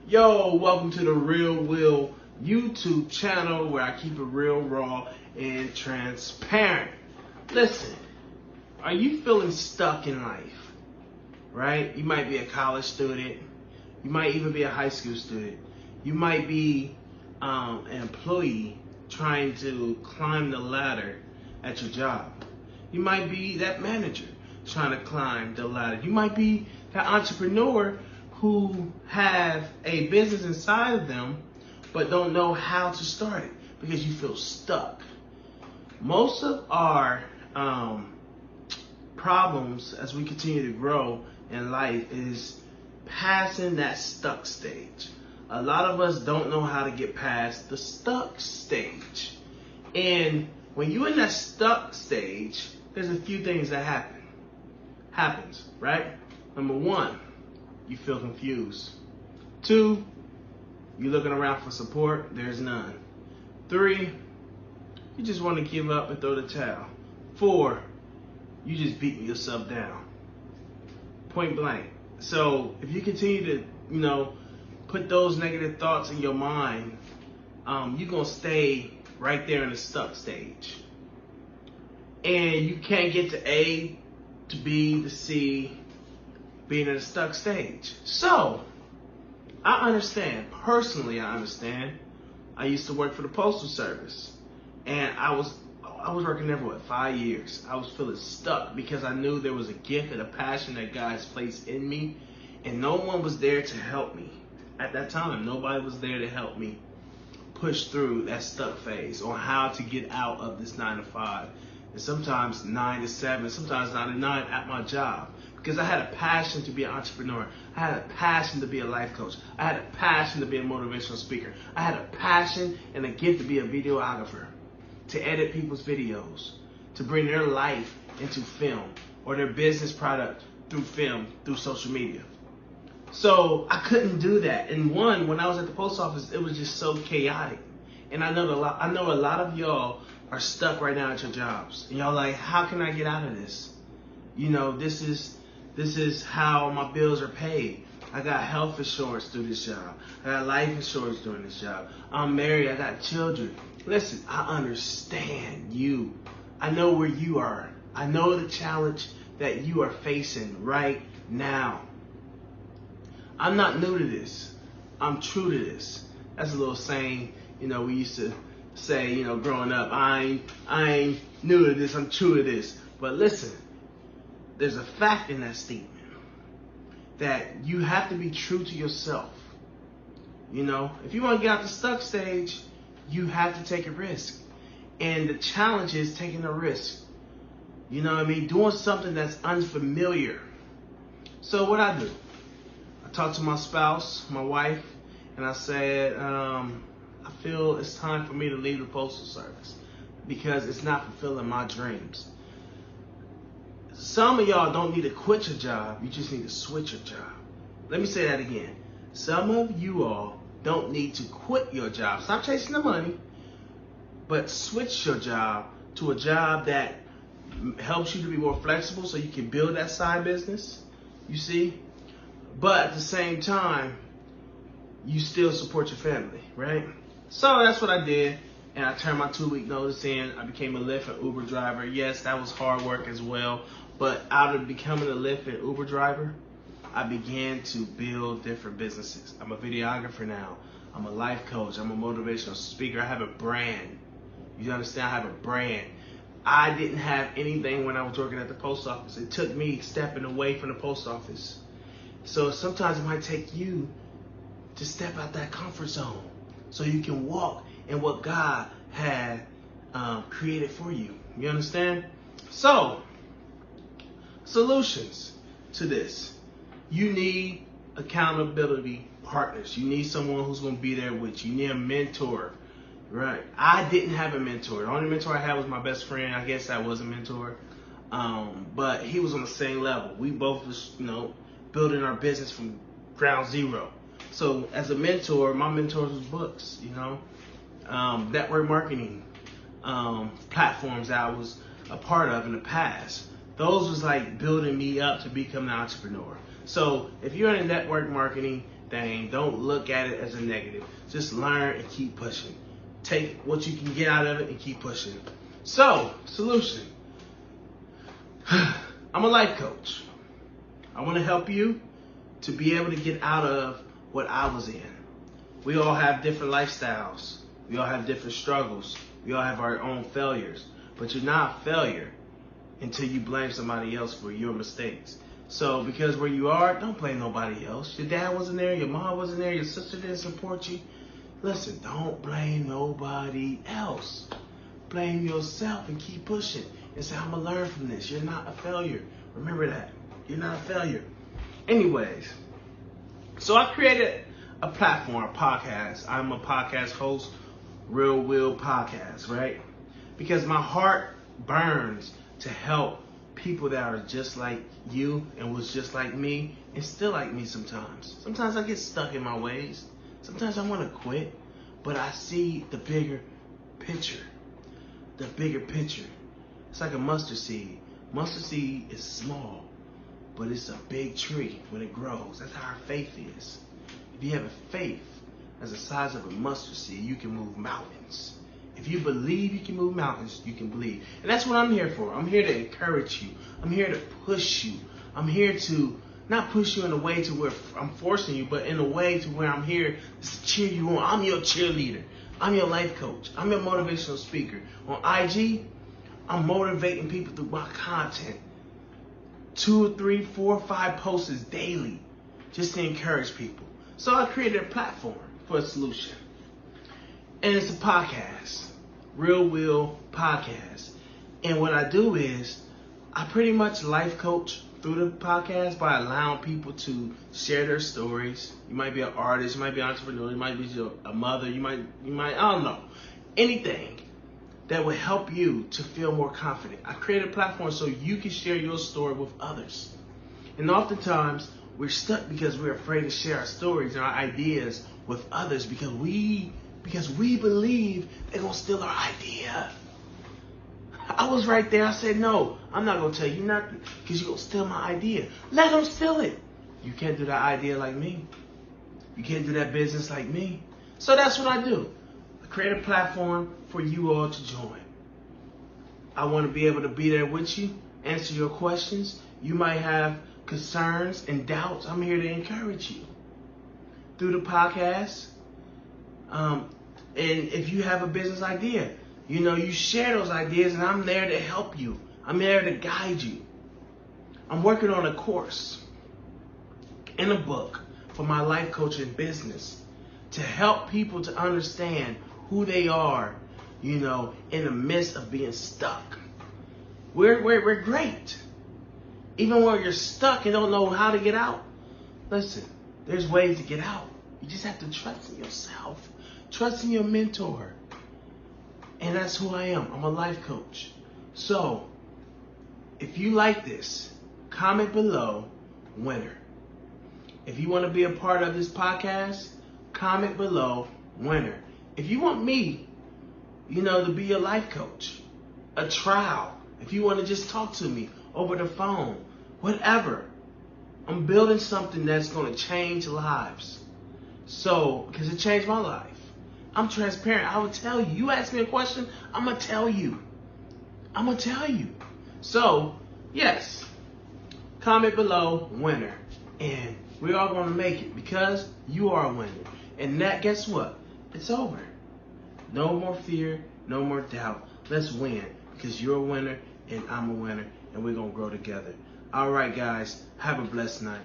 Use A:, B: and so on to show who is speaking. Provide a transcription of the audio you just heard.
A: Yo, welcome to the Real Will YouTube channel where I keep it real, raw, and transparent. Listen, are you feeling stuck in life? Right? You might be a college student. You might even be a high school student. You might be an employee trying to climb the ladder at your job. You might be that manager trying to climb the ladder. You might be that entrepreneur who have a business inside of them but don't know how to start it because you feel stuck. Most of our problems as we continue to grow in life is passing that stuck stage. A lot of us don't know how to get past the stuck stage. And when you're in that stuck stage, there's a few things that happens, right? Number one, you feel confused. 2, you're looking around for support, there's none. 3, you just want to give up and throw the towel. 4, you just beating yourself down. Point blank. So if you continue to, put those negative thoughts in your mind, you're going to stay right there in the stuck stage. And you can't get to A, to B, to C, being in a stuck stage. So, I understand. Personally, I understand. I used to work for the Postal Service. And I was working there for 5 years. I was feeling stuck because I knew there was a gift and a passion that God's placed in me. And no one was there to help me. At that time, nobody was there to help me push through that stuck phase on how to get out of this 9 to 5. And sometimes 9 to 7, sometimes 9 to 9 at my job. Because I had a passion to be an entrepreneur. I had a passion to be a life coach. I had a passion to be a motivational speaker. I had a passion and a gift to be a videographer, to edit people's videos, to bring their life into film or their business product through film, through social media. So I couldn't do that. And when I was at the post office, it was just so chaotic. And I know a lot of y'all are stuck right now at your jobs. And y'all like, how can I get out of this? This is how my bills are paid. I got health insurance through this job. I got life insurance doing this job. I'm married. I got children. Listen, I understand you. I know where you are. I know the challenge that you are facing right now. I'm not new to this. I'm true to this. That's a little saying, we used to say, growing up, I ain't new to this, I'm true to this. But listen, there's a fact in that statement that you have to be true to yourself. If you want to get out the stuck stage, you have to take a risk. And the challenge is taking a risk. Doing something that's unfamiliar. So what I do, I talk to my spouse, my wife, and I said, I feel it's time for me to leave the Postal Service because it's not fulfilling my dreams. Some of y'all don't need to quit your job. You just need to switch your job. Let me say that again. Some of you all don't need to quit your job. Stop chasing the money, but switch your job to a job that helps you to be more flexible so you can build that side business, you see? But at the same time, you still support your family, right? So that's what I did. And I turned my 2-week notice in. I became a Lyft and Uber driver. Yes, that was hard work as well. But out of becoming a Lyft and Uber driver, I began to build different businesses. I'm a videographer now. I'm a life coach. I'm a motivational speaker. I have a brand. You understand? I have a brand. I didn't have anything when I was working at the post office. It took me stepping away from the post office. So sometimes it might take you to step out that comfort zone so you can walk in what God had created for you. You understand? So, solutions to this. You need accountability partners. You need someone who's going to be there with you. You need a mentor, right? I didn't have a mentor. The only mentor I had was my best friend. I guess that was a mentor. But he was on the same level. We both was, building our business from ground zero. So as a mentor, my mentors was books, network marketing platforms that I was a part of in the past. Those was like building me up to become an entrepreneur. So if you're in network marketing thing. Don't look at it as a negative. Just learn and keep pushing. Take what you can get out of it and keep pushing. So, solution. I'm a life coach. I want to help you to be able to get out of what I was in. We all have different lifestyles. We all have different struggles. We all have our own failures. But you're not a failure until you blame somebody else for your mistakes. So because where you are, don't blame nobody else. Your dad wasn't there, your mom wasn't there, your sister didn't support you. Listen, don't blame nobody else. Blame yourself and keep pushing. And say, I'm going to learn from this. You're not a failure. Remember that. You're not a failure. Anyways, so I created a platform, a podcast. I'm a podcast host, Real Will Podcast, right? Because my heart burns to help people that are just like you and was just like me and still like me sometimes. Sometimes I get stuck in my ways. Sometimes I want to quit, but I see the bigger picture. The bigger picture. It's like a mustard seed. Mustard seed is small, but it's a big tree when it grows. That's how our faith is. If you have a faith as the size of a mustard seed, you can move mountains. If you believe you can move mountains, you can believe. And that's what I'm here for. I'm here to encourage you. I'm here to push you. I'm here to not push you in a way to where I'm forcing you, but in a way to where I'm here to cheer you on. I'm your cheerleader. I'm your life coach. I'm your motivational speaker. On IG, I'm motivating people through my content. 2, 3, 4, 5 posts daily just to encourage people. So I created a platform for a solution. And it's a podcast, Real Will Podcast. And what I do is I pretty much life coach through the podcast by allowing people to share their stories. You might be an artist, you might be an entrepreneur, you might be a mother, you might, I don't know. Anything that will help you to feel more confident. I created a platform so you can share your story with others. And oftentimes we're stuck because we're afraid to share our stories and our ideas with others because we believe they're going to steal our idea. I was right there. I said, no, I'm not going to tell you nothing because you're going to steal my idea. Let them steal it. You can't do that idea like me. You can't do that business like me. So that's what I do. I create a platform for you all to join. I want to be able to be there with you, answer your questions. You might have concerns and doubts. I'm here to encourage you through the podcast. And if you have a business idea, you share those ideas and I'm there to help you. I'm there to guide you. I'm working on a course and a book for my life coaching business to help people to understand who they are, in the midst of being stuck. We're great. Even when you're stuck and don't know how to get out, listen, there's ways to get out. You just have to trust in yourself. Trust in your mentor. And that's who I am. I'm a life coach. So, if you like this, comment below, winner. If you want to be a part of this podcast, comment below, winner. If you want me, to be a life coach, a trial, if you want to just talk to me over the phone, whatever. I'm building something that's going to change lives. So, because it changed my life. I'm transparent. I will tell you. You ask me a question, I'm going to tell you. I'm going to tell you. So, yes. Comment below, winner. And we're all going to make it because you are a winner. And that, guess what? It's over. No more fear, no more doubt. Let's win because you're a winner and I'm a winner and we're going to grow together. All right, guys. Have a blessed night.